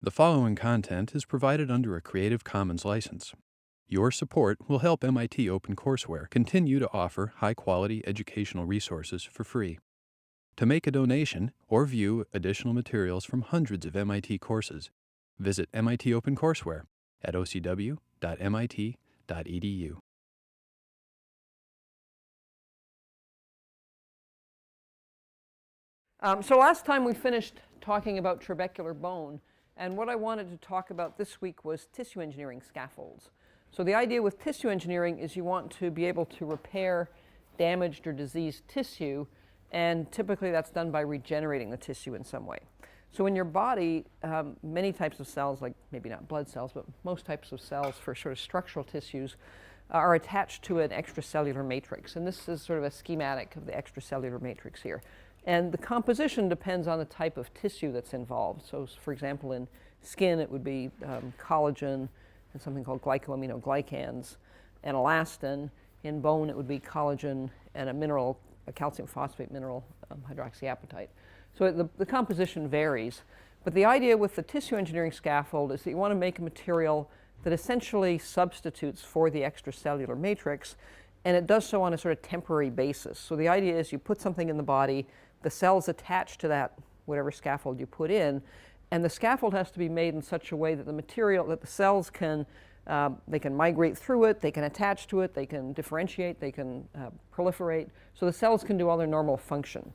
The following content is provided under a Creative Commons license. Your support will help MIT OpenCourseware continue to offer high-quality educational resources for free. To make a donation or view additional materials from hundreds of MIT courses, visit MIT OpenCourseware at ocw.mit.edu. So last time we finished talking about trabecular bone, and what I wanted to talk about this week was tissue engineering scaffolds. So the idea with tissue engineering is you want to be able to repair damaged or diseased tissue, and typically that's done by regenerating the tissue in some way. So in your body, many types of cells, like maybe not blood cells, but most types of cells for sort of structural tissues are attached to an extracellular matrix. And this is sort of a schematic of the extracellular matrix here. And the composition depends on the type of tissue that's involved. So for example, in skin, it would be collagen and something called glycoaminoglycans and elastin. In bone, it would be collagen and a mineral, a calcium phosphate mineral, hydroxyapatite. So the composition varies. But the idea with the tissue engineering scaffold is that you want to make a material that essentially substitutes for the extracellular matrix, and it does so on a sort of temporary basis. So the idea is you put something in the body, the cells attach to that, whatever scaffold you put in, and the scaffold has to be made in such a way that the material, that the cells can, they can migrate through it, they can attach to it, they can differentiate, they can proliferate, so the cells can do all their normal function.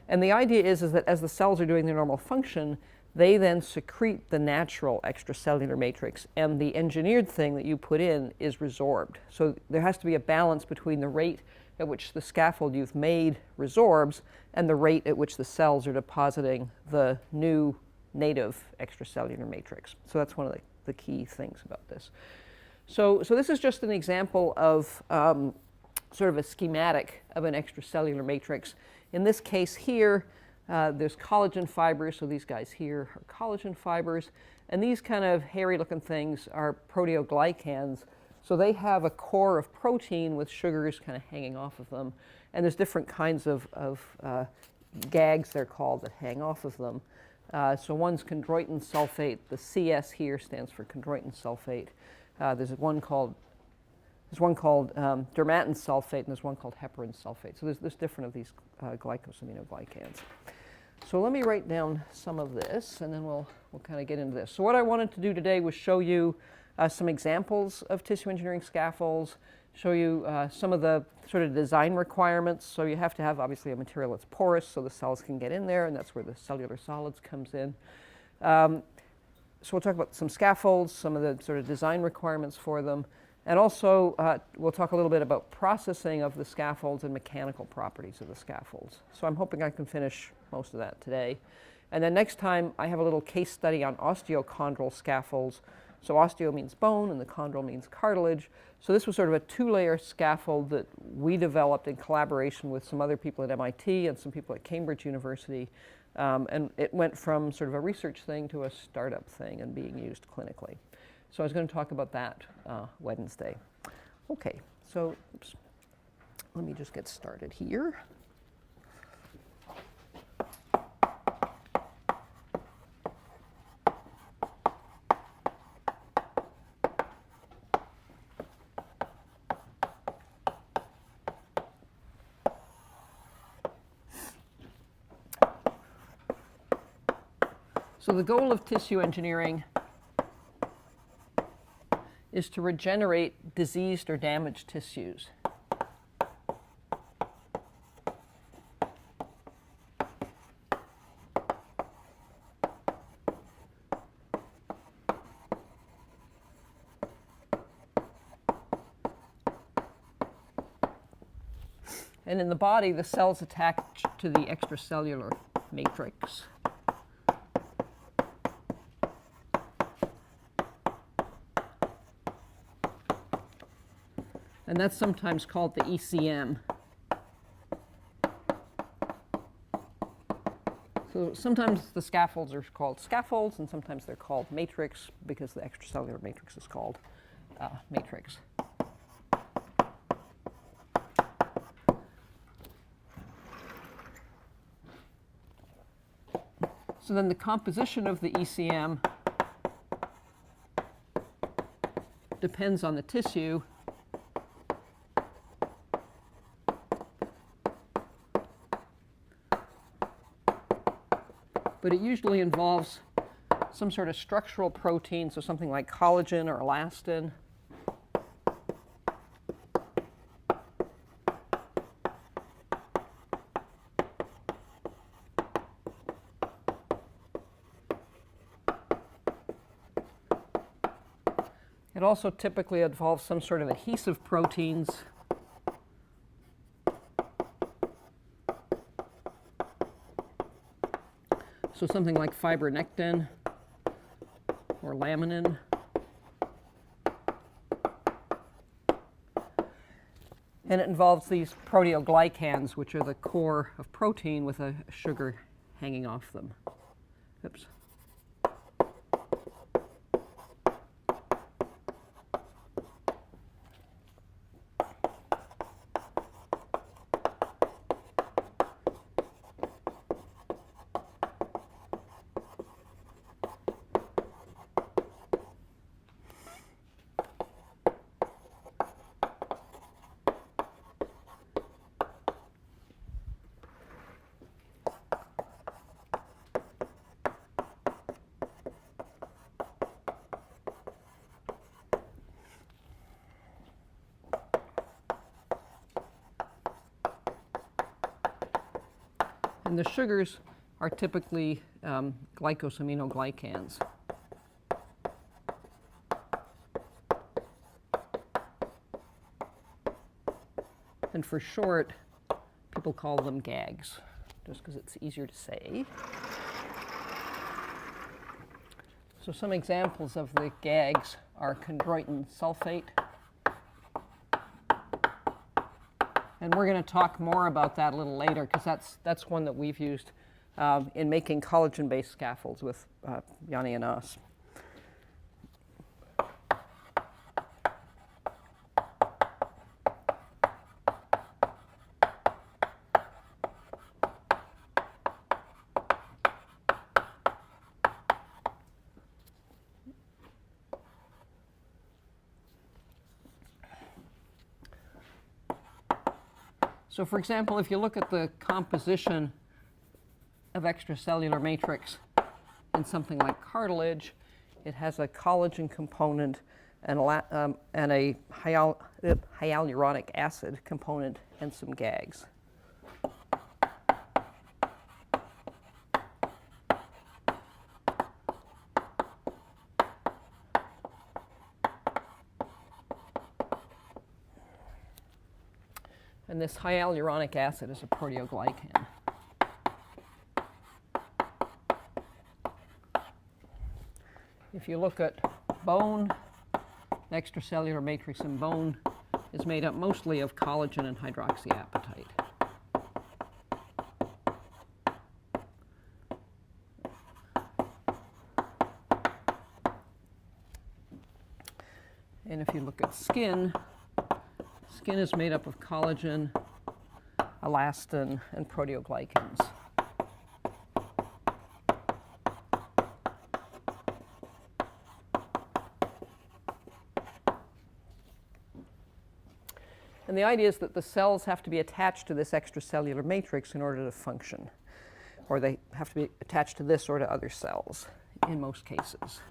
And the idea is that as the cells are doing their normal function, they then secrete the natural extracellular matrix, and the engineered thing that you put in is resorbed. So there has to be a balance between the rate at which the scaffold you've made resorbs and the rate at which the cells are depositing the new native extracellular matrix. So that's one of the key things about this. So this is just an example of sort of a schematic of an extracellular matrix. In this case here, there's collagen fibers, so these guys here are collagen fibers, and these kind of hairy looking things are proteoglycans. So they have a core of protein with sugars kind of hanging off of them, and there's different kinds of gags, they're called, that hang off of them. So one's chondroitin sulfate. The CS here stands for chondroitin sulfate. There's one called dermatin sulfate, and there's one called heparin sulfate. So there's different of these glycosaminoglycans. So let me write down some of this, and then we'll kind of get into this. So what I wanted to do today was show you some examples of tissue engineering scaffolds, show you some of the sort of design requirements. So you have to have, obviously, a material that's porous so the cells can get in there, and that's where the cellular solids comes in. So we'll talk about some scaffolds, some of the sort of design requirements for them. And also, we'll talk a little bit about processing of the scaffolds and mechanical properties of the scaffolds. So I'm hoping I can finish most of that today. And then next time, I have a little case study on osteochondral scaffolds. So osteo means bone, and the chondral means cartilage. So this was sort of a two-layer scaffold that we developed in collaboration with some other people at MIT and some people at Cambridge University. And it went from sort of a research thing to a startup thing and being used clinically. So I was going to talk about that Wednesday. Okay, so let me just get started here. So the goal of tissue engineering is to regenerate diseased or damaged tissues. And in the body, the cells attach to the extracellular matrix. And that's sometimes called the ECM. So sometimes the scaffolds are called scaffolds, and sometimes they're called matrix because the extracellular matrix is called matrix. So then the composition of the ECM depends on the tissue. But it usually involves some sort of structural protein, so something like collagen or elastin. It also typically involves some sort of adhesive proteins. So something like fibronectin or laminin. And it involves these proteoglycans, which are the core of protein with a sugar hanging off them. Oops. And the sugars are typically glycosaminoglycans. And for short, people call them GAGs, just because it's easier to say. So some examples of the GAGs are chondroitin sulfate. And we're going to talk more about that a little later, because that's one that we've used in making collagen-based scaffolds with Yanni and us. So for example, if you look at the composition of extracellular matrix in something like cartilage, it has a collagen component and a hyaluronic acid component and some GAGs. And this hyaluronic acid is a proteoglycan. If you look at bone, the extracellular matrix in bone is made up mostly of collagen and hydroxyapatite. And if you look at skin, skin is made up of collagen, elastin, and proteoglycans. And the idea is that the cells have to be attached to this extracellular matrix in order to function, or they have to be attached to this or to other cells in most cases.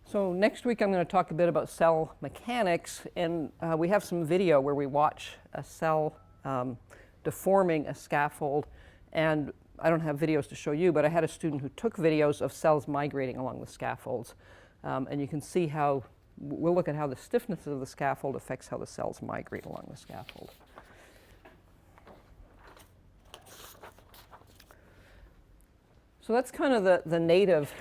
So next week I'm going to talk a bit about cell mechanics, and we have some video where we watch a cell deforming a scaffold, and I don't have videos to show you, but I had a student who took videos of cells migrating along the scaffolds, and you can see how, we'll look at how the stiffness of the scaffold affects how the cells migrate along the scaffold. So that's kind of the native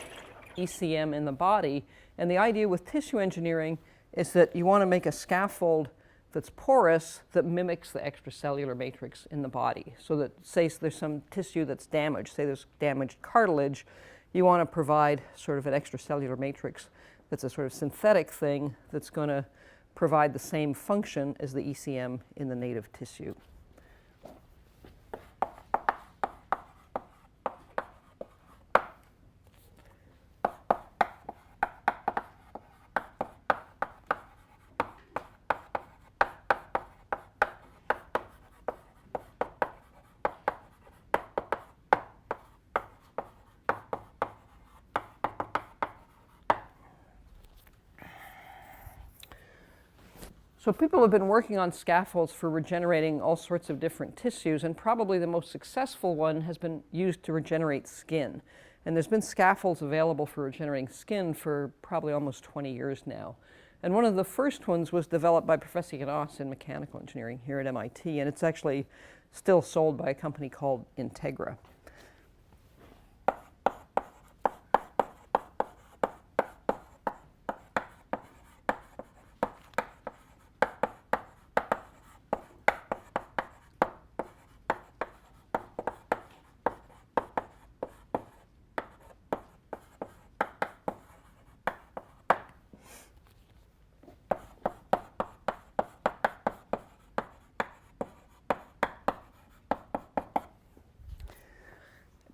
ECM in the body. And the idea with tissue engineering is that you want to make a scaffold that's porous that mimics the extracellular matrix in the body. So that, say there's some tissue that's damaged, say there's damaged cartilage, you want to provide sort of an extracellular matrix that's a sort of synthetic thing that's going to provide the same function as the ECM in the native tissue. So people have been working on scaffolds for regenerating all sorts of different tissues, and probably the most successful one has been used to regenerate skin. And there's been scaffolds available for regenerating skin for probably almost 20 years now. And one of the first ones was developed by Professor Yanos in mechanical engineering here at MIT, and it's actually still sold by a company called Integra.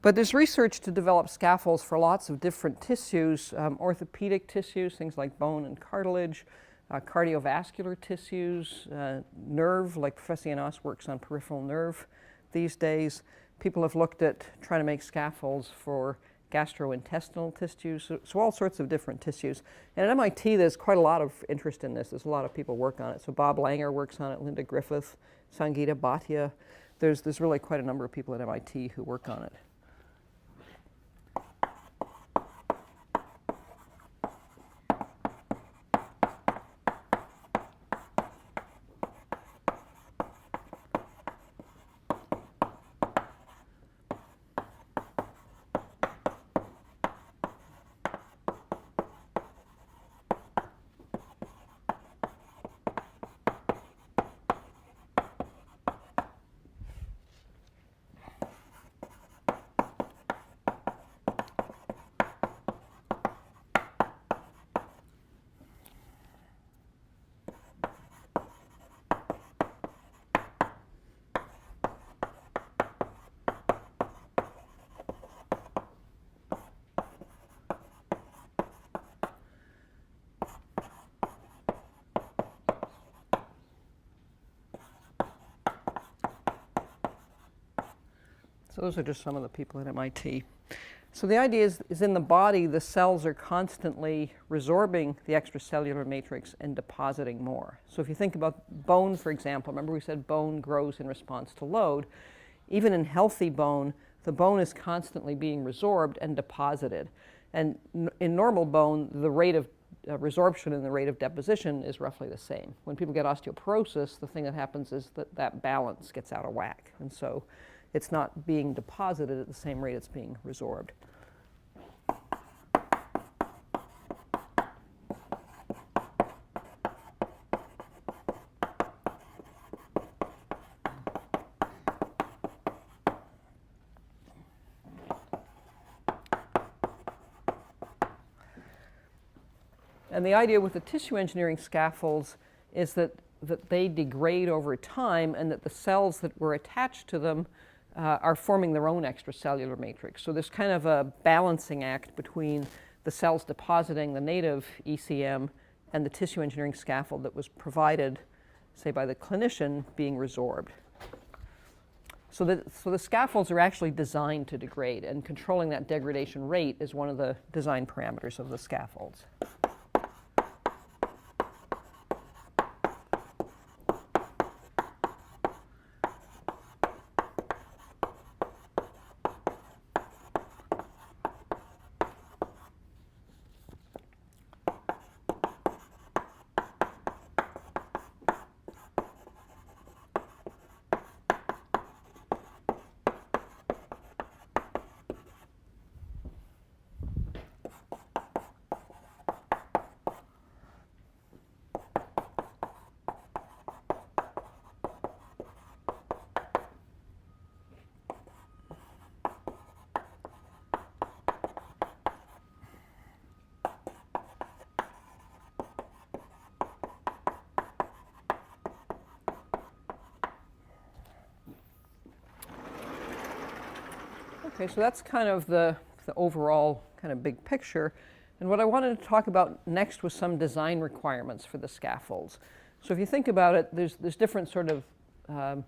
But there's research to develop scaffolds for lots of different tissues, orthopedic tissues, things like bone and cartilage, cardiovascular tissues, nerve, like Professor Yanos works on peripheral nerve these days. People have looked at trying to make scaffolds for gastrointestinal tissues, so all sorts of different tissues. And at MIT, there's quite a lot of interest in this. There's a lot of people work on it. So Bob Langer works on it, Linda Griffith, Sangeeta Bhatia. There's really quite a number of people at MIT who work on it. So those are just some of the people at MIT. So the idea is in the body, the cells are constantly resorbing the extracellular matrix and depositing more. So if you think about bone, for example, remember we said bone grows in response to load. Even in healthy bone, the bone is constantly being resorbed and deposited. And in normal bone, the rate of resorption and the rate of deposition is roughly the same. When people get osteoporosis, the thing that happens is that balance gets out of whack. And so it's not being deposited at the same rate it's being resorbed. And the idea with the tissue engineering scaffolds is that they degrade over time and that the cells that were attached to them are forming their own extracellular matrix. So there's kind of a balancing act between the cells depositing the native ECM and the tissue engineering scaffold that was provided, say, by the clinician being resorbed. So the scaffolds are actually designed to degrade, and controlling that degradation rate is one of the design parameters of the scaffolds. Okay, so that's kind of the overall kind of big picture. And what I wanted to talk about next was some design requirements for the scaffolds. So if you think about it, there's different sort of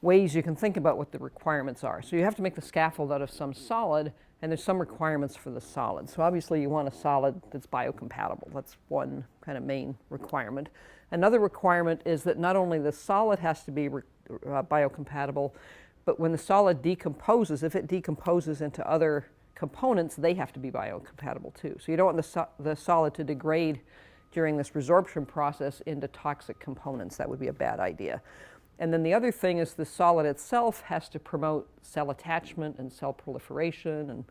ways you can think about what the requirements are. So you have to make the scaffold out of some solid, and there's some requirements for the solid. So obviously you want a solid that's biocompatible. That's one kind of main requirement. Another requirement is that not only the solid has to be biocompatible, but when the solid decomposes, if it decomposes into other components, they have to be biocompatible too. So you don't want the solid to degrade during this resorption process into toxic components. That would be a bad idea. And then the other thing is the solid itself has to promote cell attachment and cell proliferation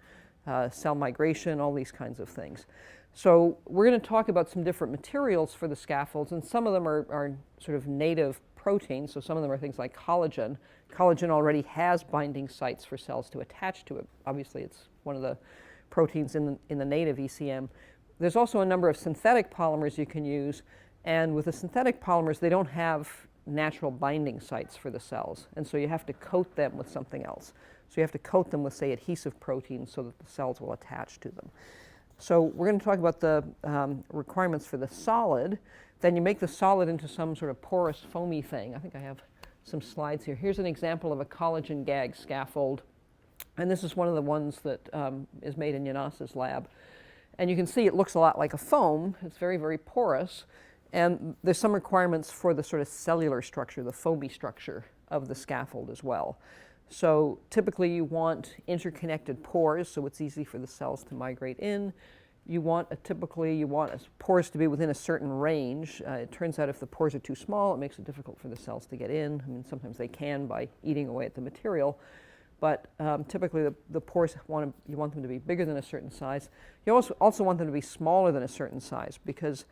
and cell migration, all these kinds of things. So we're going to talk about some different materials for the scaffolds, and some of them are sort of native proteins. So some of them are things like collagen. Collagen already has binding sites for cells to attach to it. Obviously, it's one of the proteins in the native ECM. There's also a number of synthetic polymers you can use, and with the synthetic polymers, they don't have natural binding sites for the cells, and so you have to coat them with something else. So you have to coat them with, say, adhesive proteins so that the cells will attach to them. So we're going to talk about the requirements for the solid. Then you make the solid into some sort of porous, foamy thing. I think I have some slides here. Here's an example of a collagen gag scaffold, and this is one of the ones that is made in Yanas's lab. And you can see it looks a lot like a foam. It's very, very porous. And there's some requirements for the sort of cellular structure, the foamy structure of the scaffold as well. So typically you want interconnected pores, so it's easy for the cells to migrate in. Typically you want pores to be within a certain range. It turns out if the pores are too small, it makes it difficult for the cells to get in. I mean, sometimes they can by eating away at the material. But typically the pores, you want them to be bigger than a certain size. You also want them to be smaller than a certain size, because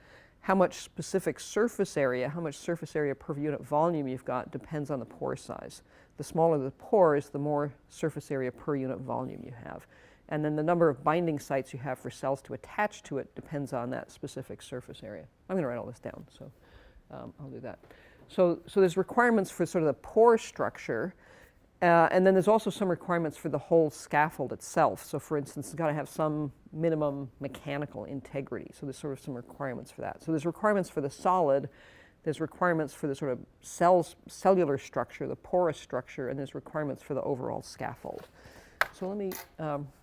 how much specific surface area, how much surface area per unit volume you've got depends on the pore size. The smaller the pores, the more surface area per unit volume you have. And then the number of binding sites you have for cells to attach to it depends on that specific surface area. I'm going to write all this down, so I'll do that. So there's requirements for sort of the pore structure, and then there's also some requirements for the whole scaffold itself. So for instance, it's got to have some minimum mechanical integrity. So there's sort of some requirements for that. So there's requirements for the solid, there's requirements for the sort of cellular structure, the porous structure, and there's requirements for the overall scaffold. So let me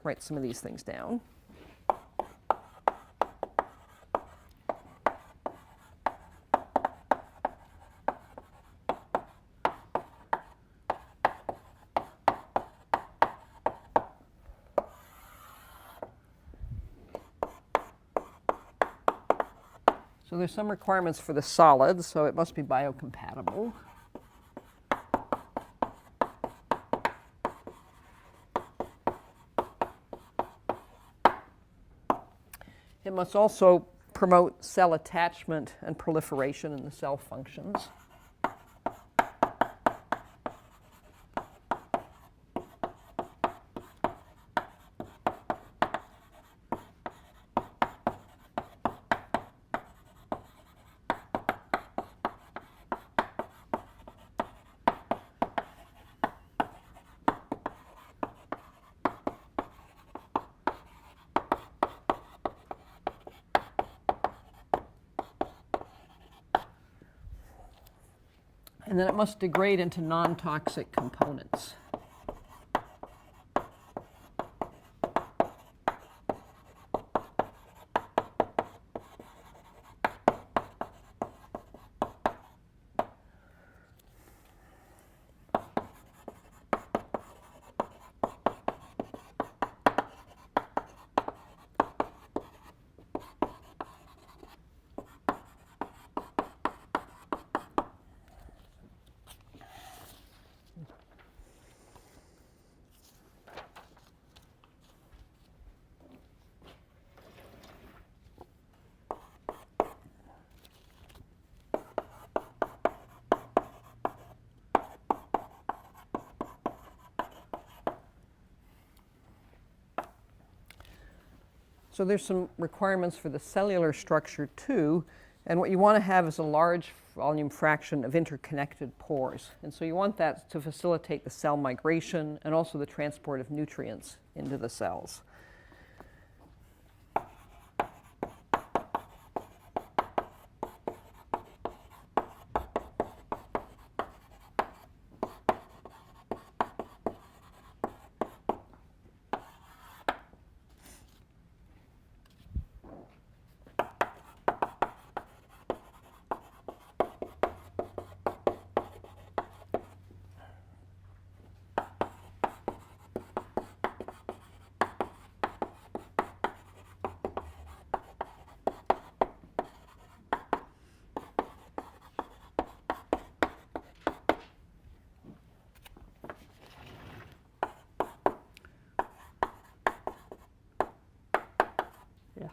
write some of these things down. So there's some requirements for the solid, so it must be biocompatible. It must also promote cell attachment and proliferation in the cell functions. And then it must degrade into non-toxic components. So there's some requirements for the cellular structure too, and what you want to have is a large volume fraction of interconnected pores. And so you want that to facilitate the cell migration and also the transport of nutrients into the cells. Yeah.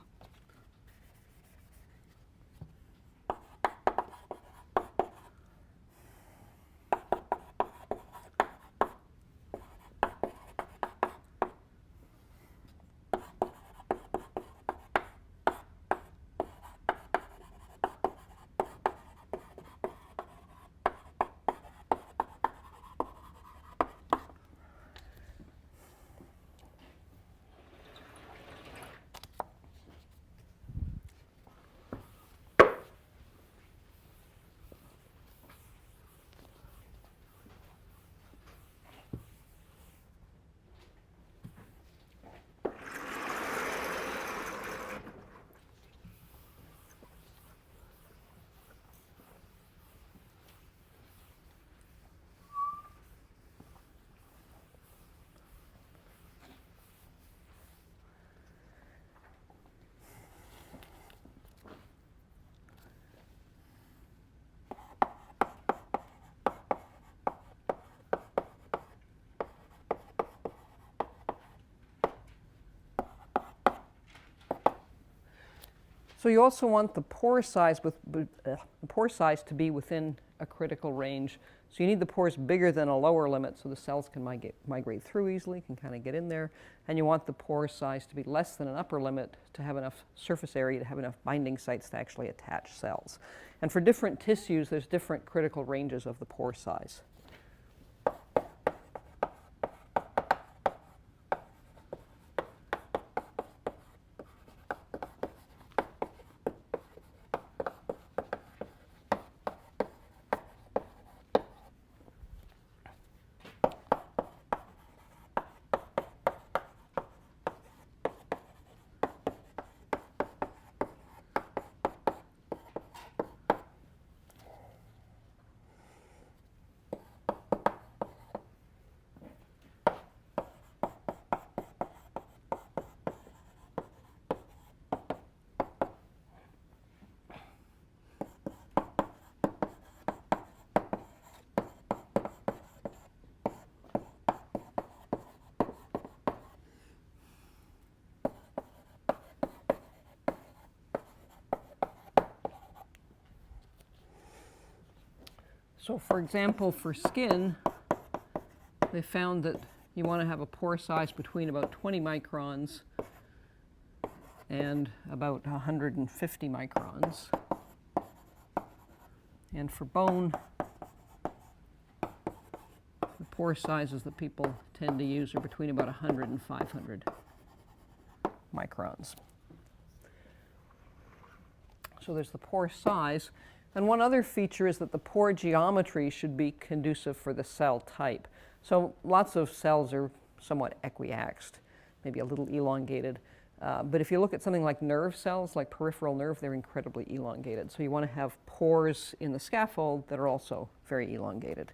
So you also want the pore size to be within a critical range. So you need the pores bigger than a lower limit so the cells can migrate through easily, can kind of get in there. And you want the pore size to be less than an upper limit to have enough surface area to have enough binding sites to actually attach cells. And for different tissues, there's different critical ranges of the pore size. So for example, for skin, they found that you want to have a pore size between about 20 microns and about 150 microns. And for bone, the pore sizes that people tend to use are between about 100 and 500 microns. So there's the pore size. And one other feature is that the pore geometry should be conducive for the cell type. So lots of cells are somewhat equiaxed, maybe a little elongated. But if you look at something like nerve cells, like peripheral nerve, they're incredibly elongated. So you want to have pores in the scaffold that are also very elongated.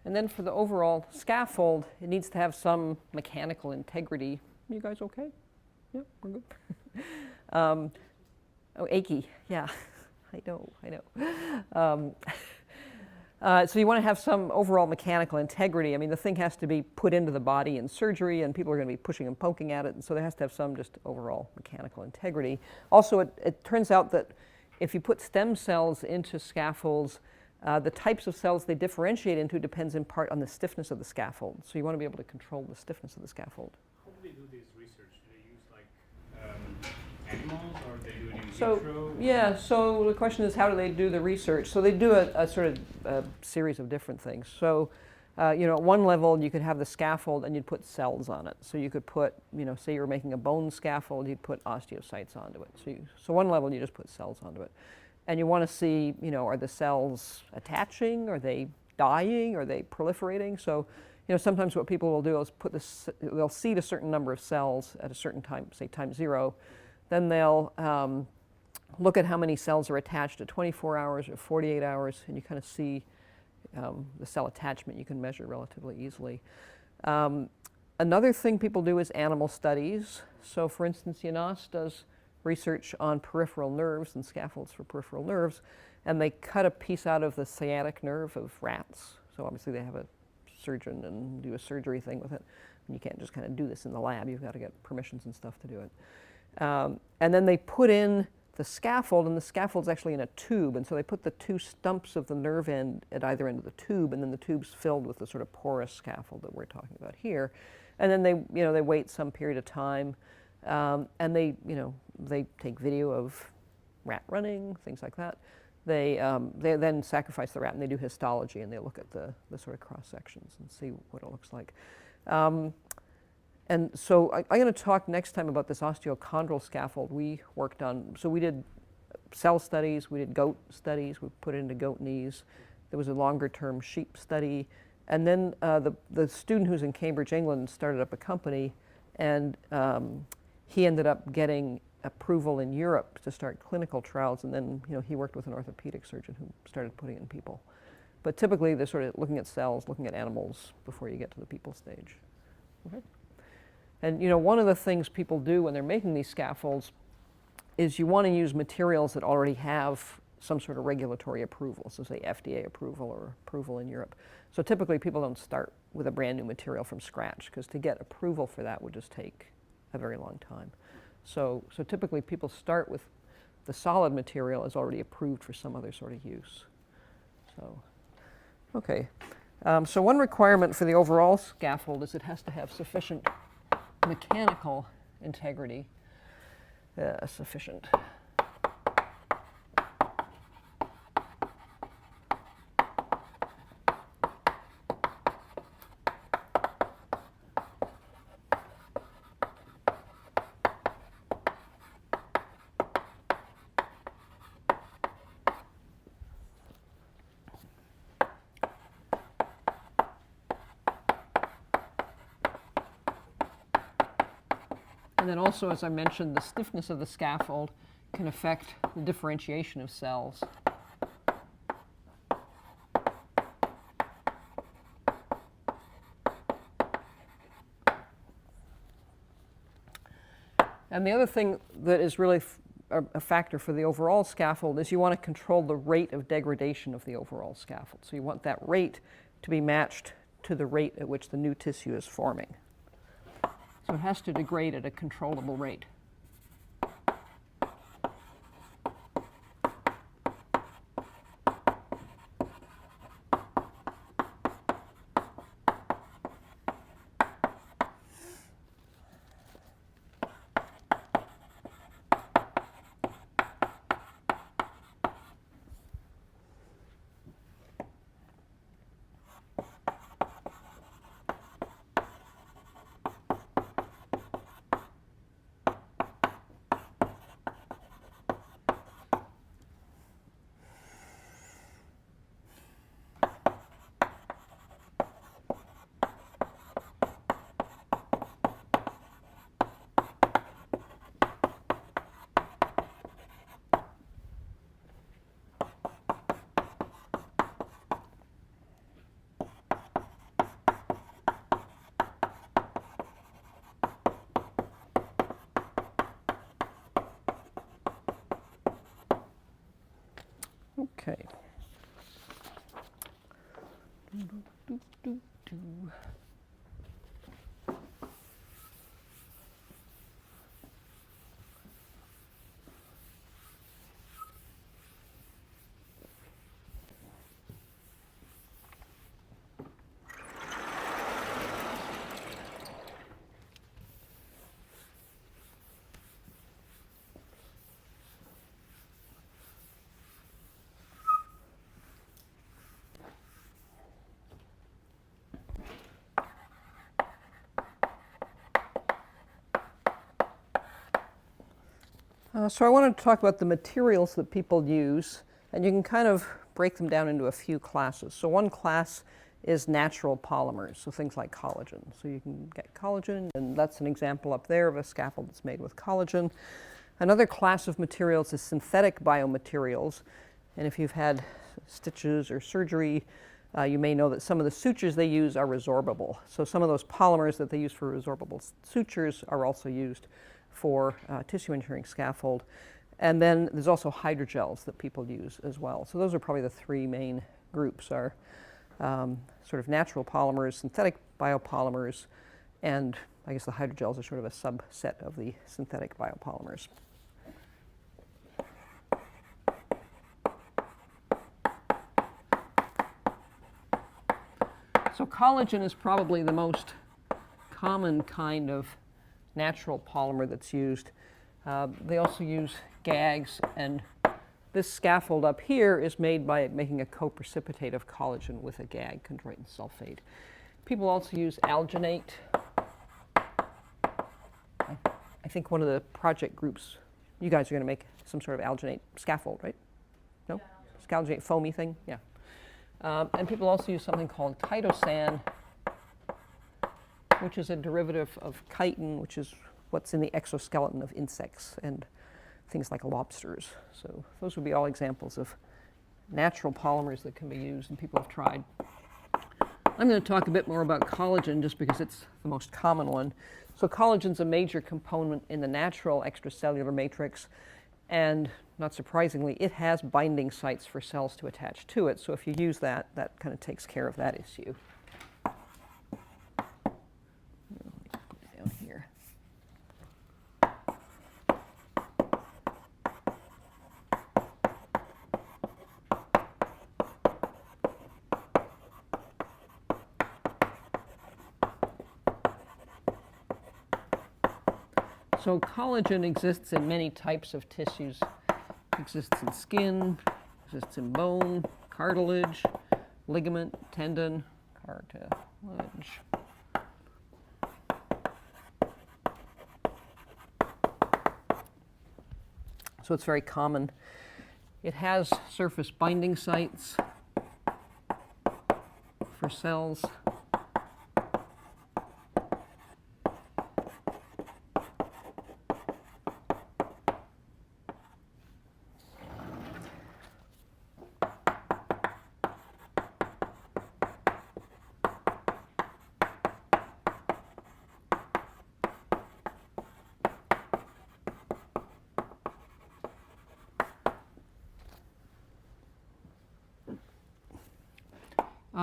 And then for the overall scaffold, it needs to have some mechanical integrity. You guys okay? Yeah, we're good. Oh, achy, yeah. I know. So you want to have some overall mechanical integrity. I mean, the thing has to be put into the body in surgery, and people are going to be pushing and poking at it, and so there has to have some just overall mechanical integrity. Also, it turns out that if you put stem cells into scaffolds, the types of cells they differentiate into depends in part on the stiffness of the scaffold. So you want to be able to control the stiffness of the scaffold. How do they do this research? Do they use like animals, or they do it in vitro? Yeah, so the question is, how do they do the research? So they do a sort of a series of different things. So, at one level, you could have the scaffold and you'd put cells on it. So you could put, say you were making a bone scaffold, you'd put osteocytes onto it. So one level, you just put cells onto it. And you want to see, are the cells attaching? Are they dying? Are they proliferating? So, sometimes what people will do is they'll seed a certain number of cells at a certain time, say time 0. Then they'll look at how many cells are attached at 24 hours or 48 hours, and you kind of see the cell attachment you can measure relatively easily. Another thing people do is animal studies. So for instance, Yanas does research on peripheral nerves and scaffolds for peripheral nerves, and they cut a piece out of the sciatic nerve of rats. So obviously they have a surgeon and do a surgery thing with it. And you can't just kind of do this in the lab. You've got to get permissions and stuff to do it. And then they put in the scaffold, and the scaffold's actually in a tube, and so they put the 2 stumps of the nerve end at either end of the tube, and then the tube's filled with the sort of porous scaffold that we're talking about here. And then they wait some period of time, and they take video of rat running, things like that. They then sacrifice the rat, and they do histology, and they look at the sort of cross sections and see what it looks like. And so I'm going to talk next time about this osteochondral scaffold we worked on. So we did cell studies, we did goat studies, we put it into goat knees. There was a longer term sheep study. And then the student who's in Cambridge, England, started up a company, and he ended up getting approval in Europe to start clinical trials, and then he worked with an orthopedic surgeon who started putting it in people. But typically they're sort of looking at cells, looking at animals before you get to the people stage. Okay. And one of the things people do when they're making these scaffolds is you want to use materials that already have some sort of regulatory approval, so say FDA approval or approval in Europe. So typically people don't start with a brand new material from scratch, because to get approval for that would just take a very long time. So typically people start with the solid material as already approved for some other sort of use. So, okay. So one requirement for the overall scaffold is it has to have sufficient mechanical integrity. Sufficient. And then also, as I mentioned, the stiffness of the scaffold can affect the differentiation of cells. And the other thing that is really a factor for the overall scaffold is you want to control the rate of degradation of the overall scaffold. So you want that rate to be matched to the rate at which the new tissue is forming. So it has to degrade at a controllable rate. Okay. So I wanted to talk about the materials that people use, and you can kind of break them down into a few classes. So one class is natural polymers, so things like collagen. So you can get collagen, and that's an example up there of a scaffold that's made with collagen. Another class of materials is synthetic biomaterials, and if you've had stitches or surgery, you may know that some of the sutures they use are resorbable. So some of those polymers that they use for resorbable sutures are also used for tissue engineering scaffold. And then there's also hydrogels that people use as well. So those are probably the three main groups, are sort of natural polymers, synthetic biopolymers, and I guess the hydrogels are sort of a subset of the synthetic biopolymers. So collagen is probably the most common kind of natural polymer that's used. They also use gags, and this scaffold up here is made by making a coprecipitate of collagen with a gag, chondroitin sulfate. People also use alginate. I think one of the project groups, you guys are going to make some sort of alginate scaffold, right? No? Alginate foamy thing? Yeah. And people also use something called chitosan, which is a derivative of chitin, which is what's in the exoskeleton of insects and things like lobsters. So those would be all examples of natural polymers that can be used and people have tried. I'm going to talk a bit more about collagen just because it's the most common one. So collagen's a major component in the natural extracellular matrix, and not surprisingly, it has binding sites for cells to attach to it. So if you use that, that kind of takes care of that issue. Put it down here. So collagen exists in many types of tissues. It exists in skin, exists in bone, cartilage, ligament, tendon, cartilage. So it's very common. It has surface binding sites for cells.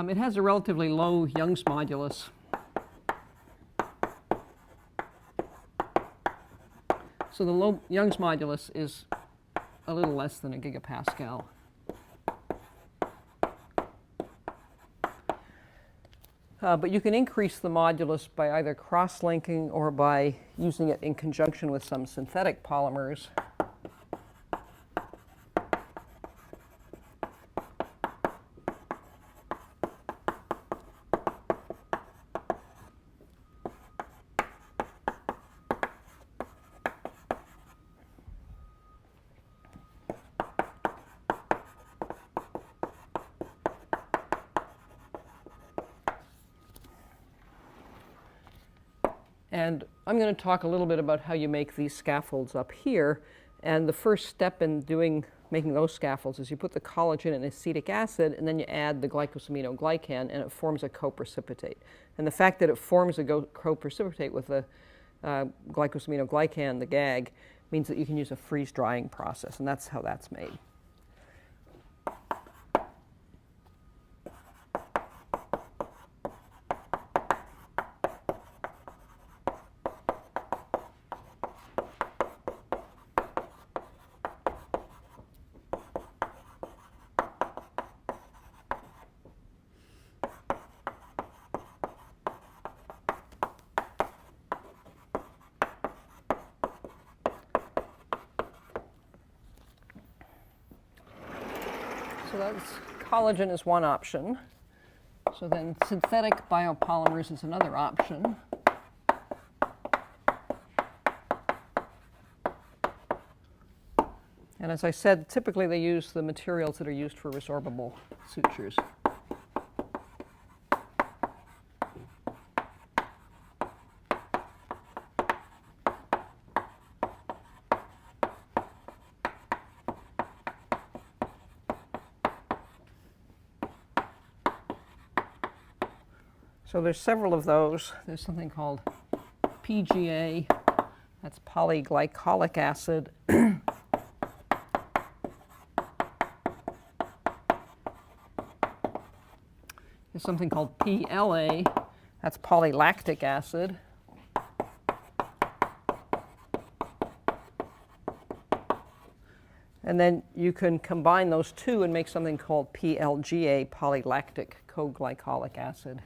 It has a relatively low Young's modulus. So the low Young's modulus is a little less than a gigapascal. But you can increase the modulus by either cross-linking or by using it in conjunction with some synthetic polymers. And I'm going to talk a little bit about how you make these scaffolds up here. And the first step in making those scaffolds is you put the collagen and acetic acid, and then you add the glycosaminoglycan, and it forms a coprecipitate. And the fact that it forms a coprecipitate with the glycosaminoglycan, the GAG, means that you can use a freeze-drying process, and that's how that's made. So that's collagen is one option. So then synthetic biopolymers is another option. And as I said, typically they use the materials that are used for resorbable sutures. So there's several of those. There's something called PGA, that's polyglycolic acid. There's something called PLA, that's polylactic acid. And then you can combine those two and make something called PLGA, polylactic coglycolic acid.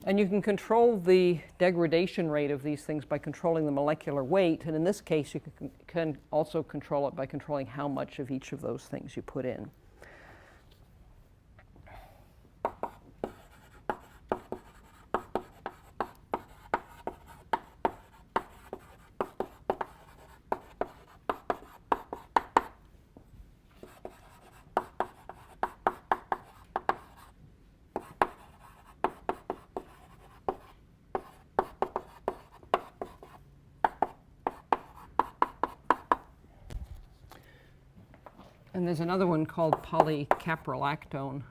And you can control the degradation rate of these things by controlling the molecular weight. And in this case, you can also control it by controlling how much of each of those things you put in. And there's another one called polycaprolactone.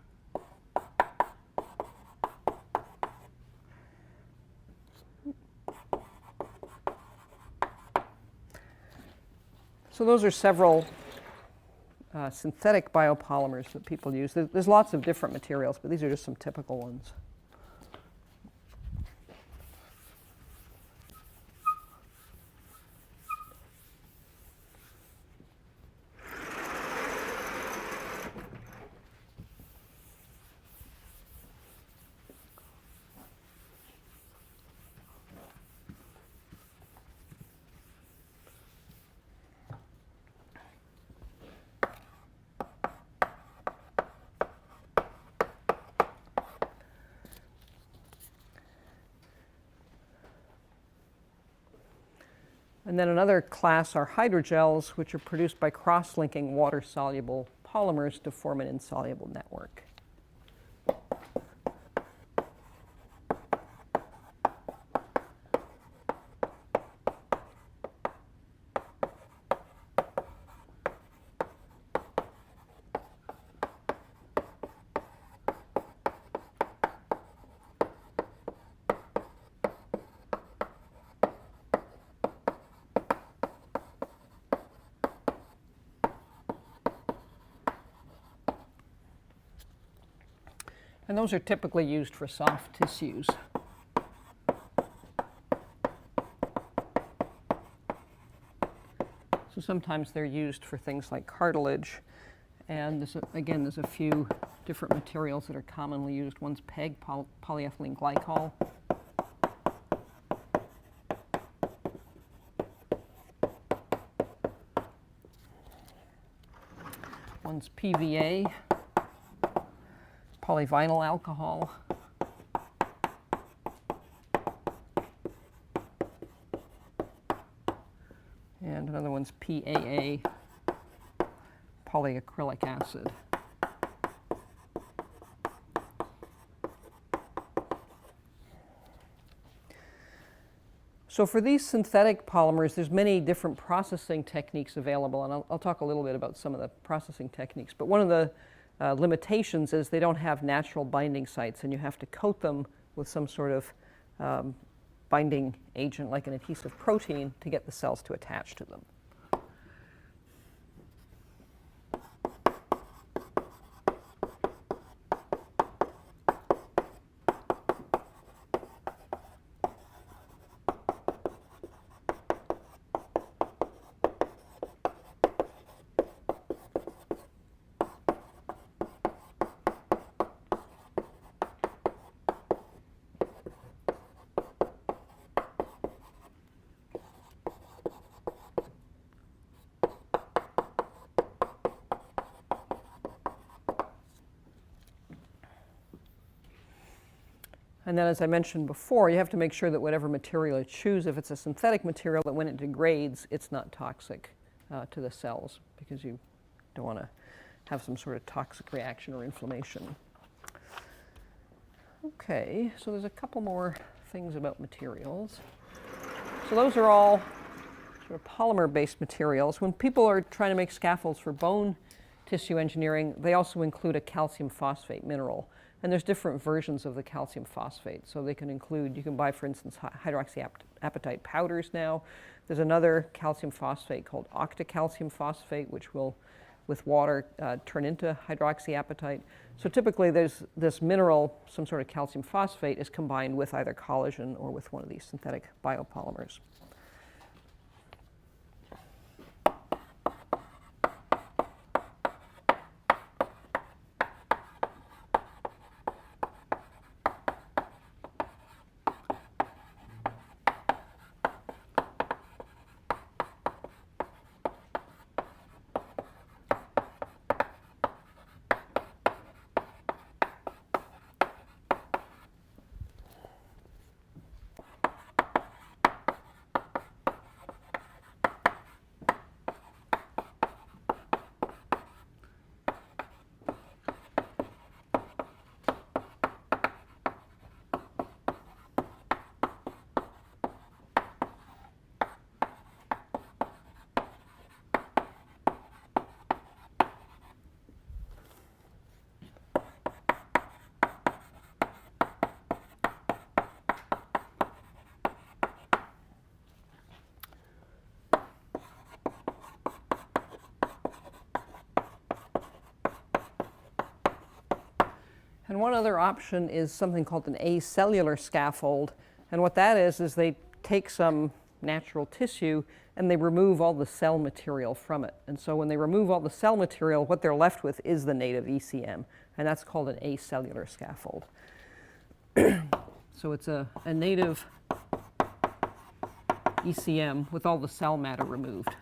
So those are several synthetic biopolymers that people use. There's lots of different materials, but these are just some typical ones. And then another class are hydrogels, which are produced by cross-linking water-soluble polymers to form an insoluble network. And those are typically used for soft tissues. So sometimes they're used for things like cartilage. And there's a few different materials that are commonly used. One's PEG, polyethylene glycol. One's PVA, polyvinyl alcohol. And another one's PAA, polyacrylic acid. So for these synthetic polymers, there's many different processing techniques available, and I'll talk a little bit about some of the processing techniques. But one of the limitations is they don't have natural binding sites, and you have to coat them with some sort of binding agent like an adhesive protein to get the cells to attach to them. And then, as I mentioned before, you have to make sure that whatever material you choose, if it's a synthetic material, that when it degrades, it's not toxic to the cells, because you don't want to have some sort of toxic reaction or inflammation. Okay, so there's a couple more things about materials. So those are all sort of polymer-based materials. When people are trying to make scaffolds for bone tissue engineering, they also include a calcium phosphate mineral. And there's different versions of the calcium phosphate. So they can include, you can buy, for instance, hydroxyapatite powders now. There's another calcium phosphate called octocalcium phosphate, which will, with water, turn into hydroxyapatite. So typically there's this mineral, some sort of calcium phosphate, is combined with either collagen or with one of these synthetic biopolymers. And one other option is something called an acellular scaffold. And what that is they take some natural tissue and they remove all the cell material from it. And so when they remove all the cell material, what they're left with is the native ECM. And that's called an acellular scaffold. So it's a native ECM with all the cell matter removed.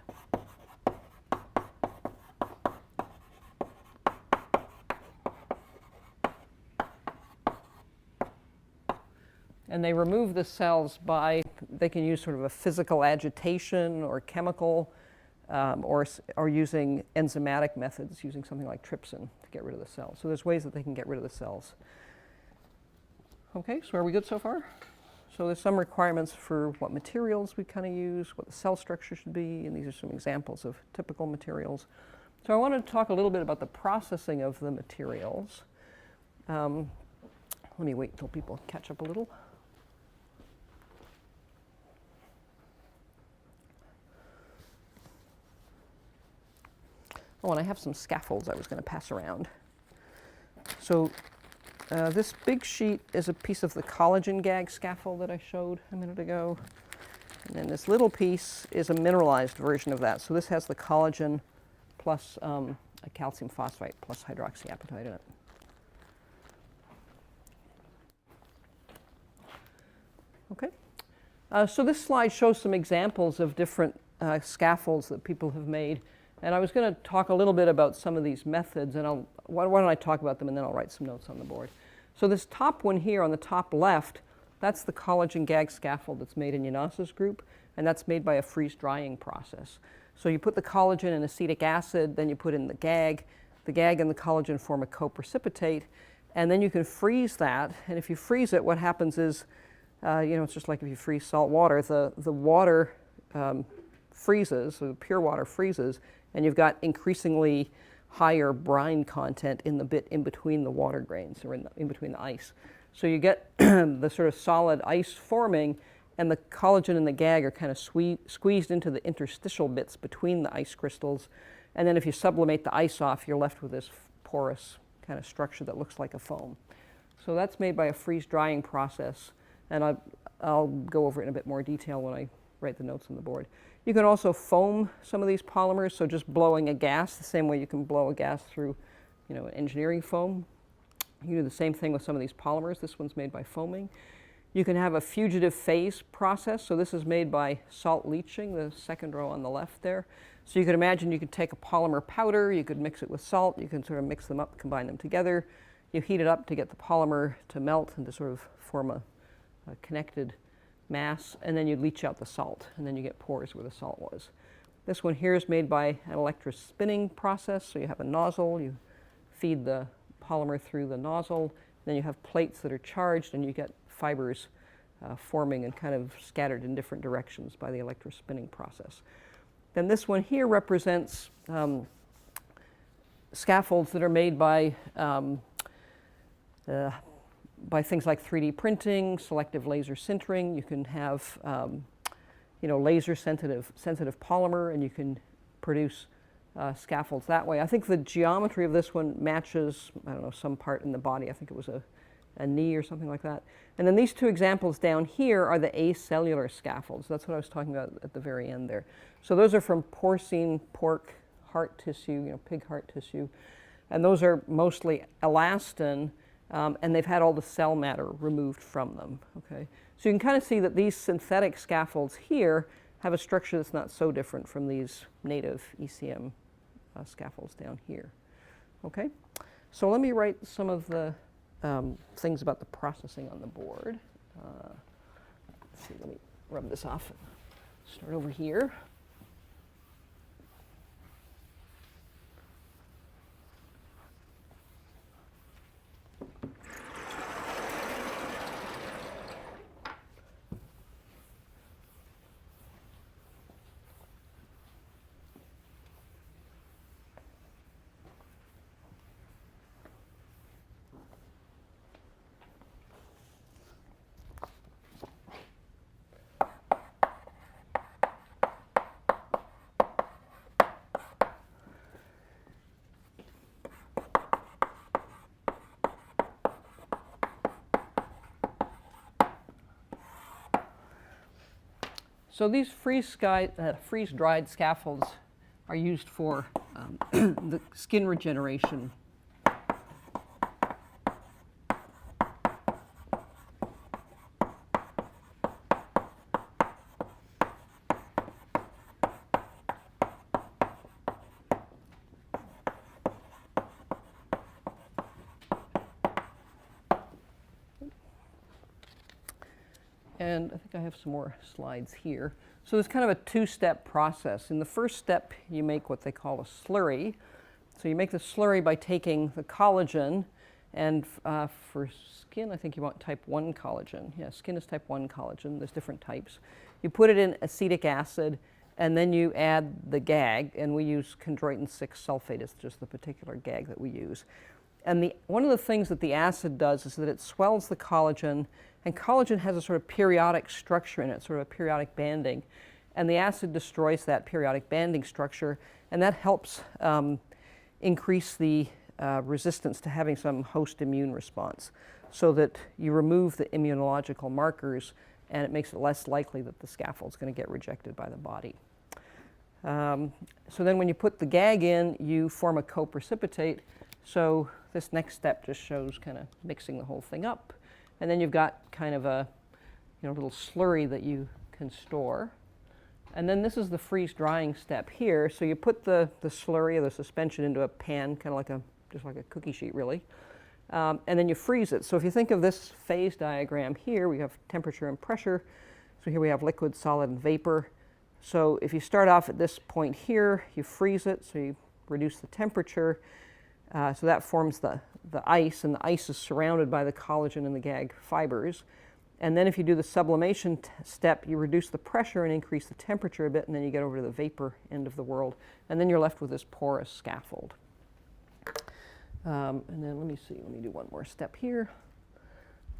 And they remove the cells by, they can use sort of a physical agitation or chemical, or using enzymatic methods, using something like trypsin to get rid of the cells. So there's ways that they can get rid of the cells. Okay, so are we good so far? So there's some requirements for what materials we kind of use, what the cell structure should be, and these are some examples of typical materials. So I wanted to talk a little bit about the processing of the materials. Let me wait until people catch up a little. Oh, and I have some scaffolds I was going to pass around. So this big sheet is a piece of the collagen gag scaffold that I showed a minute ago. And then this little piece is a mineralized version of that. So this has the collagen plus a calcium phosphate plus hydroxyapatite in it. Okay. So this slide shows some examples of different scaffolds that people have made. And I was going to talk a little bit about some of these methods, and why don't I talk about them and then I'll write some notes on the board. So this top one here on the top left, that's the collagen gag scaffold that's made in Yanas's group, and that's made by a freeze drying process. So you put the collagen and acetic acid, then you put in the gag and the collagen form a coprecipitate, and then you can freeze that. And if you freeze it, what happens is, it's just like if you freeze salt water, the water freezes, so the pure water freezes, and you've got increasingly higher brine content in the bit in between the water grains, or in between the ice. So you get the sort of solid ice forming, and the collagen and the gag are kind of squeezed into the interstitial bits between the ice crystals. And then if you sublimate the ice off, you're left with this porous kind of structure that looks like a foam. So that's made by a freeze drying process, and I'll go over it in a bit more detail when I write the notes on the board. You can also foam some of these polymers, so just blowing a gas, the same way you can blow a gas through, an engineering foam. You can do the same thing with some of these polymers. This one's made by foaming. You can have a fugitive phase process, so this is made by salt leaching, the second row on the left there. So you could imagine you could take a polymer powder, you could mix it with salt, you can sort of mix them up, combine them together. You heat it up to get the polymer to melt and to sort of form a connected mass, and then you leach out the salt, and then you get pores where the salt was. This one here is made by an electrospinning process, so you have a nozzle, you feed the polymer through the nozzle, then you have plates that are charged, and you get fibers forming and kind of scattered in different directions by the electrospinning process. Then this one here represents scaffolds that are made by things like 3D printing, selective laser sintering. You can have laser sensitive polymer, and you can produce scaffolds that way. I think the geometry of this one matches, I don't know, some part in the body. I think it was a knee or something like that. And then these two examples down here are the acellular scaffolds. That's what I was talking about at the very end there. So those are from porcine pork heart tissue, pig heart tissue. And those are mostly elastin, and they've had all the cell matter removed from them. Okay? So you can kind of see that these synthetic scaffolds here have a structure that's not so different from these native ECM scaffolds down here. Okay? So let me write some of the things about the processing on the board. Let's see, let me rub this off and start over here. So these freeze-dried scaffolds are used for the skin regeneration. And I think I have some more slides here. So there's kind of a two-step process. In the first step, you make what they call a slurry. So you make the slurry by taking the collagen, and for skin, I think you want type 1 collagen. Yeah, skin is type 1 collagen. There's different types. You put it in acetic acid, and then you add the GAG, and we use chondroitin 6 sulfate. It's just the particular GAG that we use. And one of the things that the acid does is that it swells the collagen, and collagen has a sort of periodic structure in it, sort of a periodic banding. And the acid destroys that periodic banding structure, and that helps increase the resistance to having some host immune response, so that you remove the immunological markers, and it makes it less likely that the scaffold's going to get rejected by the body. So then when you put the GAG in, you form a coprecipitate. So this next step just shows kind of mixing the whole thing up. And then you've got kind of a little slurry that you can store. And then this is the freeze drying step here. So you put the slurry or the suspension into a pan, kind of just like a cookie sheet really. And then you freeze it. So if you think of this phase diagram here, we have temperature and pressure. So here we have liquid, solid, and vapor. So if you start off at this point here, you freeze it, so you reduce the temperature. So that forms the ice, and the ice is surrounded by the collagen and the GAG fibers. And then if you do the sublimation step, you reduce the pressure and increase the temperature a bit, and then you get over to the vapor end of the world. And then you're left with this porous scaffold. And then let me do one more step here.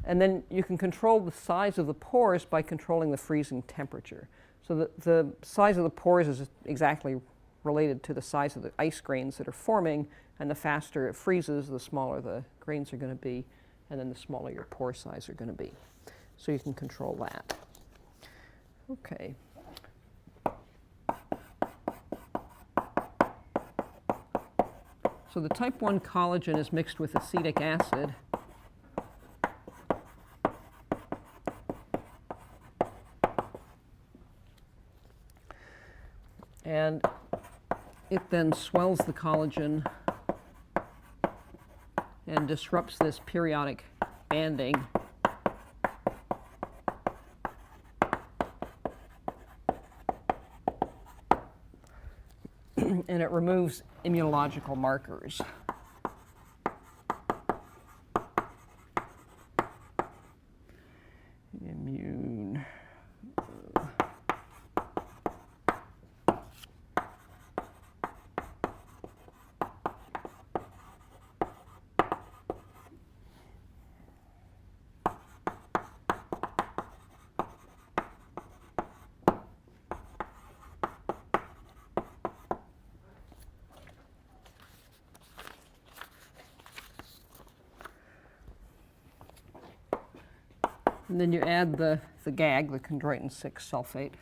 And then you can control the size of the pores by controlling the freezing temperature. So the size of the pores is exactly related to the size of the ice grains that are forming, and the faster it freezes, the smaller the grains are going to be, and then the smaller your pore size are going to be. So you can control that. Okay. So the type 1 collagen is mixed with acetic acid. And it then swells the collagen and disrupts this periodic banding. And it removes immunological markers. Immune. And then you add the GAG, the chondroitin 6 sulfate.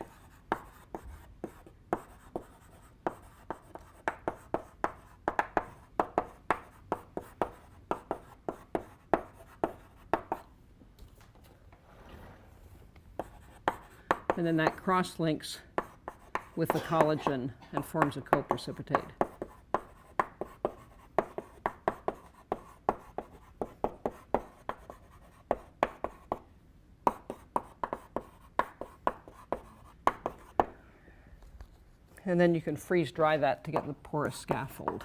And then that cross-links with the collagen and forms a coprecipitate. And then you can freeze dry that to get the porous scaffold.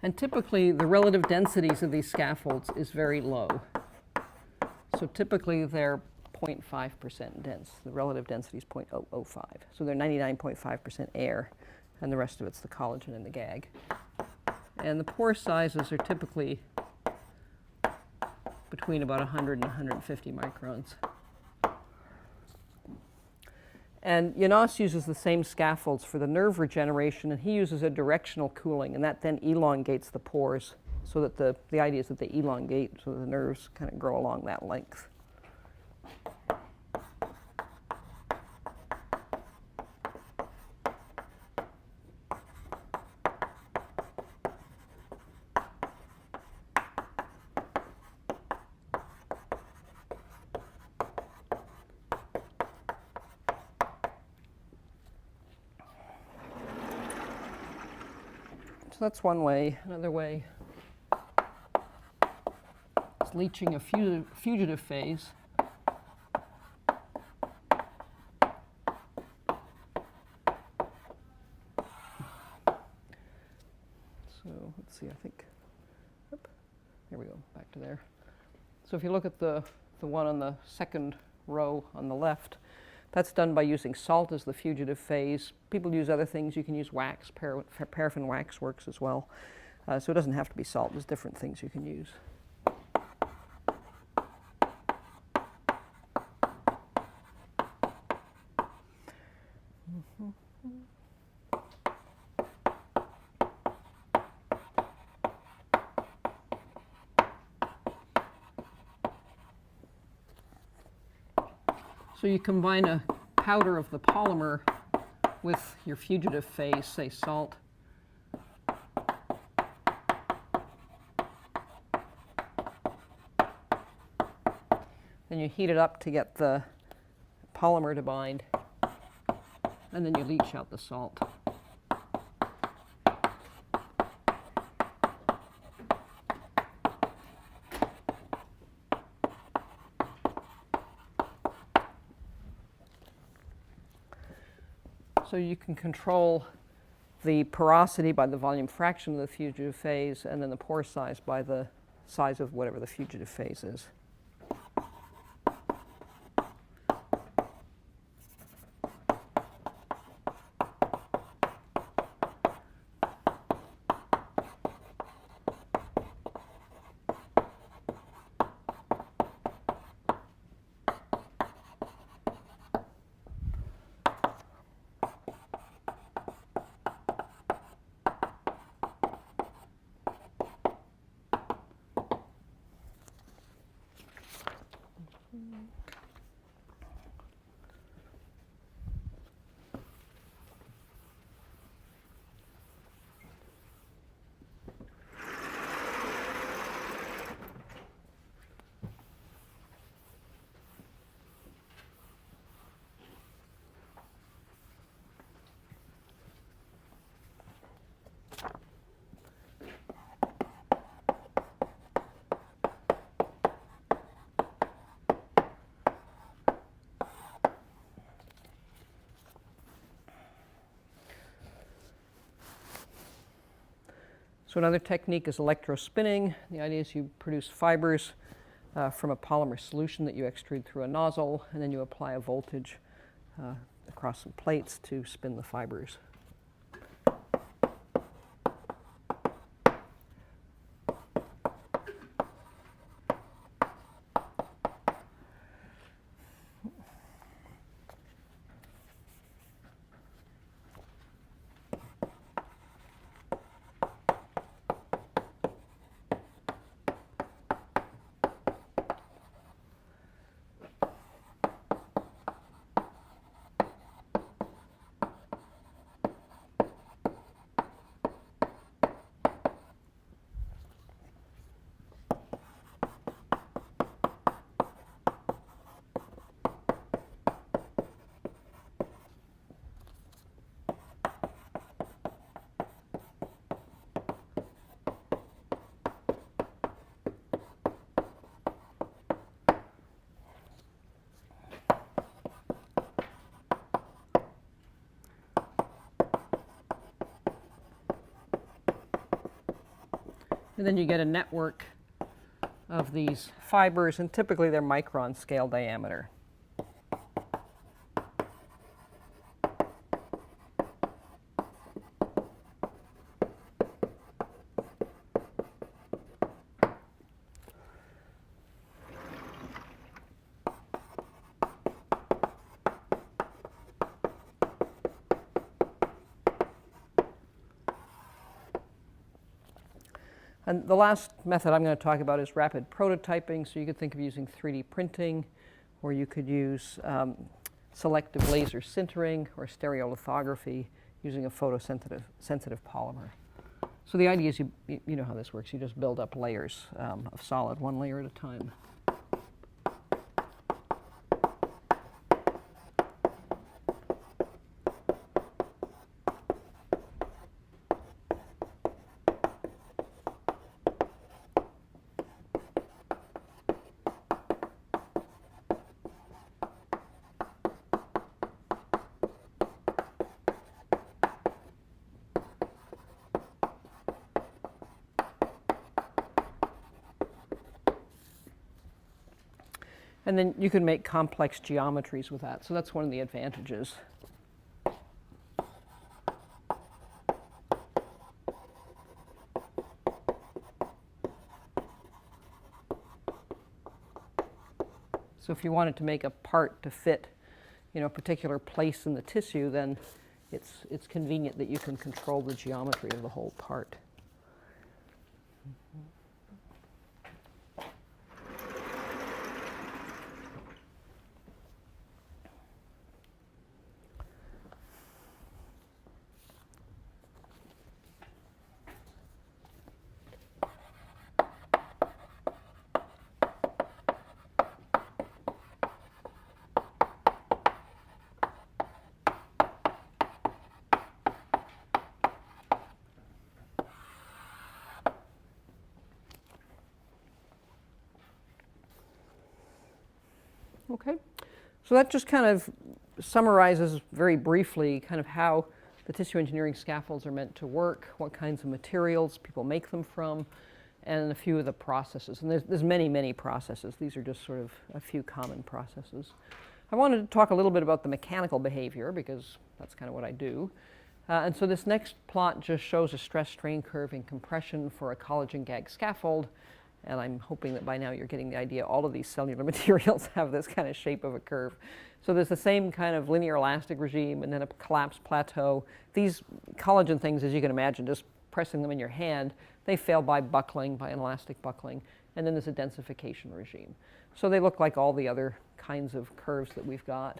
And typically, the relative densities of these scaffolds is very low. So typically, they're 0.5% dense. The relative density is 0.005. So they're 99.5% air, and the rest of it's the collagen and the GAG. And the pore sizes are typically between about 100 and 150 microns. And Janos uses the same scaffolds for the nerve regeneration, and he uses a directional cooling, and that then elongates the pores so that the idea is that they elongate so that the nerves kind of grow along that length. So that's one way. Another way is leaching a fugitive phase. So let's see, I think, here we go, back to there. So if you look at the one on the second row on the left, that's done by using salt as the fugitive phase. People use other things. You can use wax. Paraffin wax works as well. So it doesn't have to be salt. There's different things you can use. So you combine a powder of the polymer with your fugitive phase, say salt. Then you heat it up to get the polymer to bind, and then you leach out the salt. So you can control the porosity by the volume fraction of the fugitive phase, and then the pore size by the size of whatever the fugitive phase is. So another technique is electrospinning. The idea is you produce fibers from a polymer solution that you extrude through a nozzle, and then you apply a voltage across some plates to spin the fibers. And then you get a network of these fibers, and typically they're micron scale diameter. And the last method I'm going to talk about is rapid prototyping. So you could think of using 3D printing, or you could use selective laser sintering or stereolithography using a photosensitive polymer. So the idea is you know how this works. You just build up layers of solid, one layer at a time. And then you can make complex geometries with that. So that's one of the advantages. So if you wanted to make a part to fit, a particular place in the tissue, then it's convenient that you can control the geometry of the whole part. Okay, so that just kind of summarizes very briefly kind of how the tissue engineering scaffolds are meant to work, what kinds of materials people make them from, and a few of the processes. And there's many, many processes. These are just sort of a few common processes. I wanted to talk a little bit about the mechanical behavior because that's kind of what I do. And so this next plot just shows a stress-strain curve in compression for a collagen gag scaffold. And I'm hoping that by now you're getting the idea all of these cellular materials have this kind of shape of a curve. So there's the same kind of linear elastic regime and then a collapsed plateau. These collagen things, as you can imagine, just pressing them in your hand, they fail by buckling, by an elastic buckling. And then there's a densification regime. So they look like all the other kinds of curves that we've got.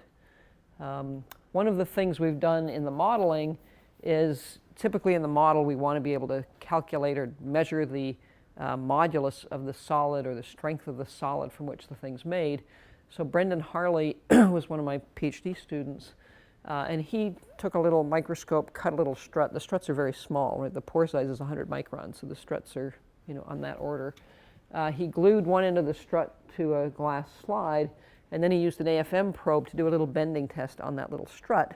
One of the things we've done in the modeling is typically in the model we want to be able to calculate or measure the modulus of the solid or the strength of the solid from which the thing's made. So Brendan Harley was one of my PhD students, and he took a little microscope, cut a little strut. The struts are very small, right? The pore size is 100 microns, so the struts are, on that order. He glued one end of the strut to a glass slide, and then he used an AFM probe to do a little bending test on that little strut.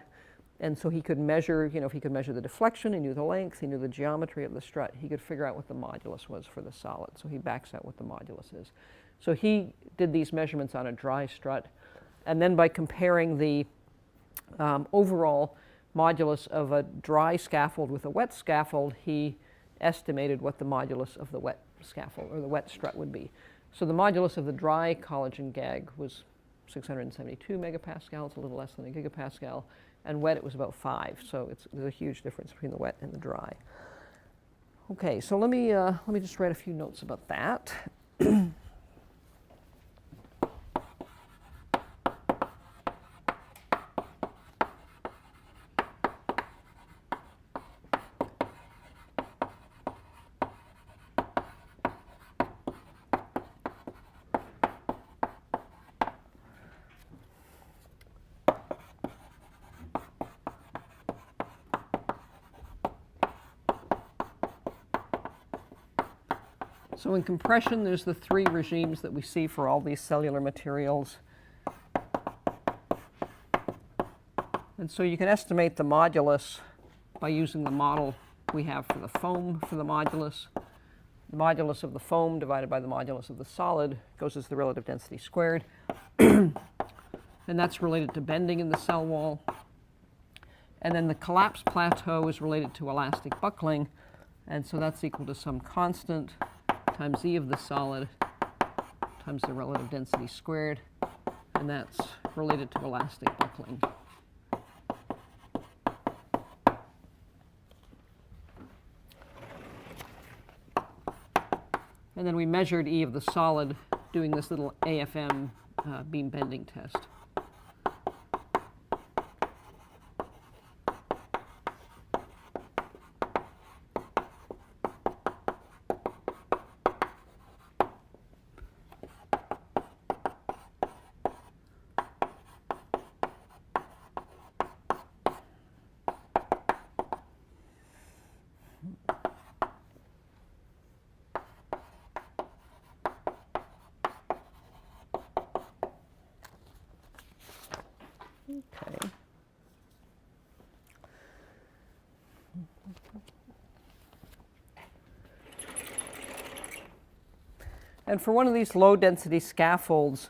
And so he could measure, if he could measure the deflection, he knew the length, he knew the geometry of the strut, he could figure out what the modulus was for the solid. So he backs out what the modulus is. So he did these measurements on a dry strut. And then by comparing the overall modulus of a dry scaffold with a wet scaffold, he estimated what the modulus of the wet scaffold or the wet strut would be. So the modulus of the dry collagen gag was 672 megapascals, a little less than a gigapascal, and wet it was about 5. So there's a huge difference between the wet and the dry. Okay, so let me just write a few notes about that. So in compression, there's the 3 regimes that we see for all these cellular materials. And so you can estimate the modulus by using the model we have for the foam for the modulus. The modulus of the foam divided by the modulus of the solid goes as the relative density squared. And that's related to bending in the cell wall. And then the collapse plateau is related to elastic buckling. And so that's equal to some constant times E of the solid times the relative density squared, and that's related to elastic buckling. And then we measured E of the solid doing this little AFM beam bending test. Okay. And for one of these low density scaffolds,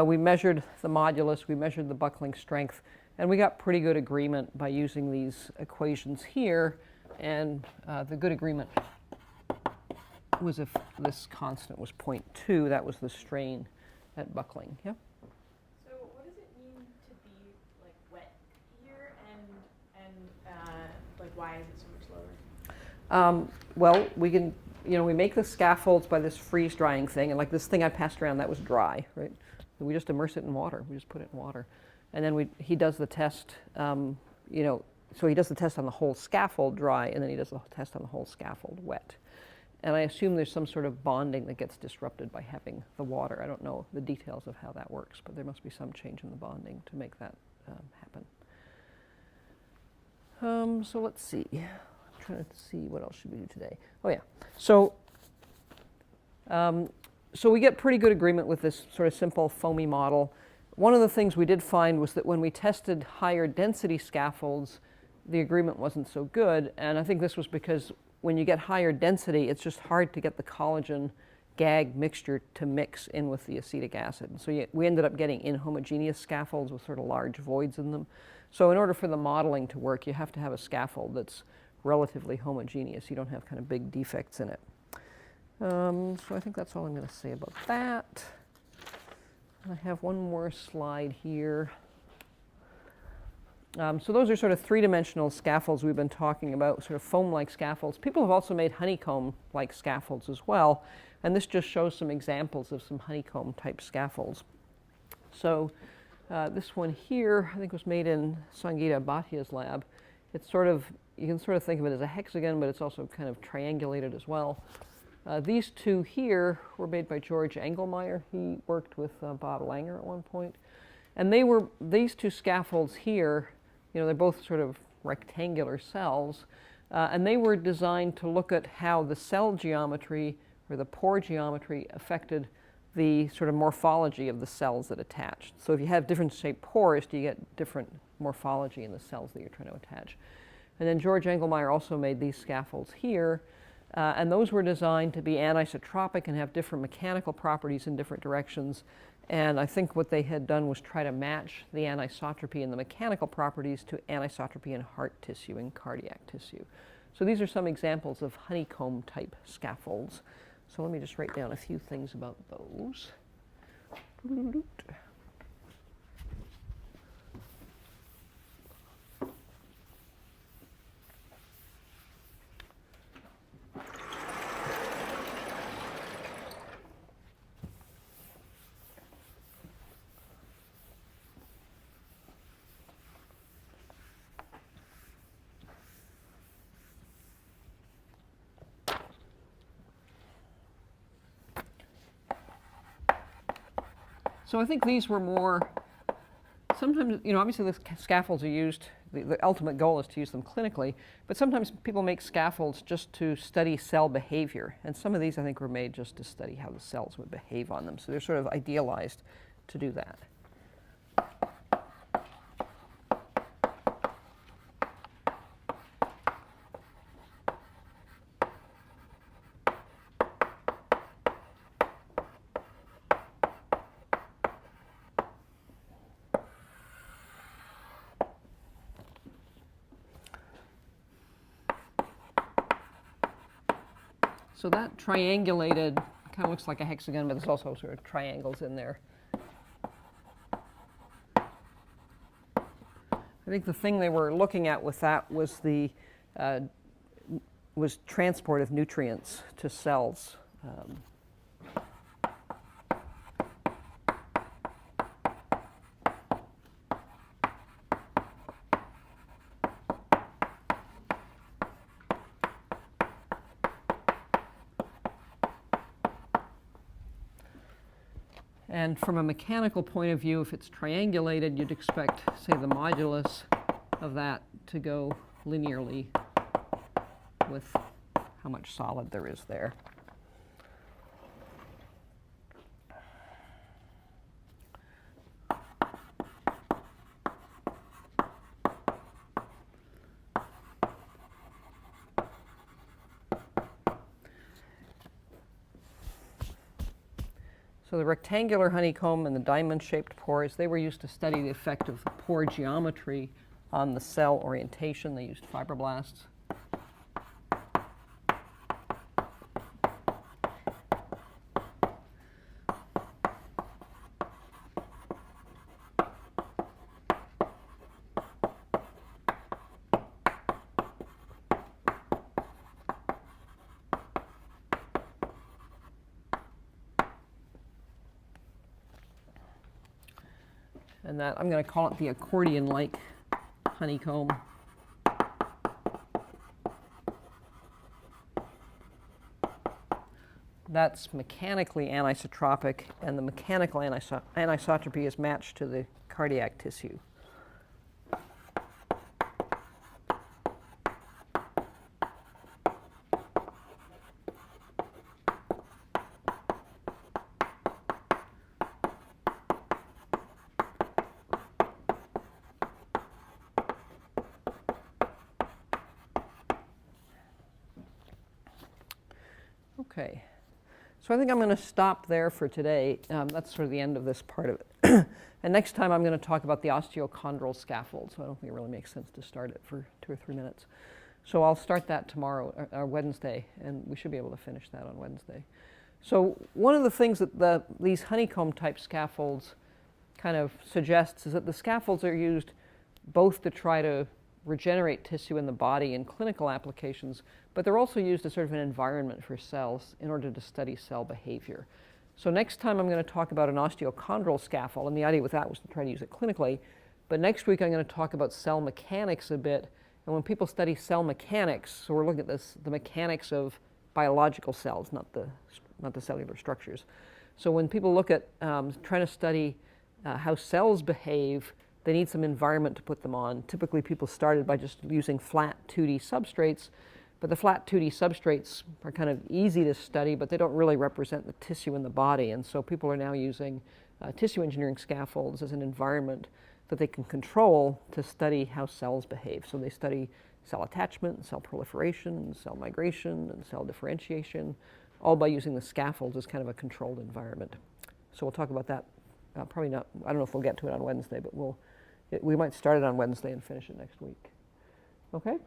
we measured the modulus, we measured the buckling strength, and we got pretty good agreement by using these equations here. And the good agreement was if this constant was 0.2, that was the strain at buckling. Yeah? So what does it mean to be like wet here, and like why is it so much lower? Well, we can, we make the scaffolds by this freeze drying thing, and like this thing I passed around, that was dry, right? We just immerse it in water. We just put it in water, and then he does the test. So he does the test on the whole scaffold dry, and then he does the test on the whole scaffold wet. And I assume there's some sort of bonding that gets disrupted by having the water. I don't know the details of how that works, but there must be some change in the bonding to make that happen. So let's see. I'm trying to see what else should we do today. Oh yeah. So we get pretty good agreement with this sort of simple foamy model. One of the things we did find was that when we tested higher density scaffolds, the agreement wasn't so good. And I think this was because when you get higher density, it's just hard to get the collagen gag mixture to mix in with the acetic acid. And so we ended up getting inhomogeneous scaffolds with sort of large voids in them. So in order for the modeling to work, you have to have a scaffold that's relatively homogeneous. You don't have kind of big defects in it. So I think that's all I'm going to say about that. I have one more slide here. So those are sort of three-dimensional scaffolds we've been talking about, sort of foam-like scaffolds. People have also made honeycomb-like scaffolds as well, and this just shows some examples of some honeycomb-type scaffolds. So this one here, I think, was made in Sangeeta Bhattia's lab. It's sort of, you can sort of think of it as a hexagon, but it's also kind of triangulated as well. These two here were made by George Engelmeyer. He worked with Bob Langer at one point. And these two scaffolds here, they're both sort of rectangular cells, and they were designed to look at how the cell geometry or the pore geometry affected the sort of morphology of the cells that attach. So if you have different shaped pores, you get different morphology in the cells that you're trying to attach. And then George Engelmeyer also made these scaffolds here, and those were designed to be anisotropic and have different mechanical properties in different directions. And I think what they had done was try to match the anisotropy and the mechanical properties to anisotropy in heart tissue and cardiac tissue. So these are some examples of honeycomb type scaffolds. So let me just write down a few things about those. So I think these were more, sometimes, obviously the scaffolds are used, the ultimate goal is to use them clinically, but sometimes people make scaffolds just to study cell behavior. And some of these I think were made just to study how the cells would behave on them. So they're sort of idealized to do that. So that triangulated kind of looks like a hexagon, but there's also sort of triangles in there. I think the thing they were looking at with that was the transport of nutrients to cells. And from a mechanical point of view, if it's triangulated, you'd expect, say, the modulus of that to go linearly with how much solid there is there. So the rectangular honeycomb and the diamond-shaped pores, they were used to study the effect of the pore geometry on the cell orientation. They used fibroblasts. And that, I'm going to call it the accordion-like honeycomb. That's mechanically anisotropic, and the mechanical anisotropy is matched to the cardiac tissue. Okay, so I think I'm going to stop there for today. That's sort of the end of this part of it. And next time I'm going to talk about the osteochondral scaffold, so I don't think it really makes sense to start it for 2 or 3 minutes. So I'll start that tomorrow, or Wednesday, and we should be able to finish that on Wednesday. So one of the things that these honeycomb type scaffolds kind of suggests is that the scaffolds are used both to try to regenerate tissue in the body in clinical applications, but they're also used as sort of an environment for cells in order to study cell behavior. So next time I'm going to talk about an osteochondral scaffold, and the idea with that was to try to use it clinically. But next week I'm going to talk about cell mechanics a bit. And when people study cell mechanics, so we're looking at this, the mechanics of biological cells, not the cellular structures. So when people look at trying to study how cells behave, they need some environment to put them on. Typically people started by just using flat 2D substrates, But the flat 2D substrates are kind of easy to study, but they don't really represent the tissue in the body. And so people are now using tissue engineering scaffolds as an environment that they can control to study how cells behave. So they study cell attachment, cell proliferation, cell migration, and cell differentiation, all by using the scaffolds as kind of a controlled environment. So we'll talk about that. Probably not, I don't know if we'll get to it on Wednesday, but we might start it on Wednesday and finish it next week. Okay?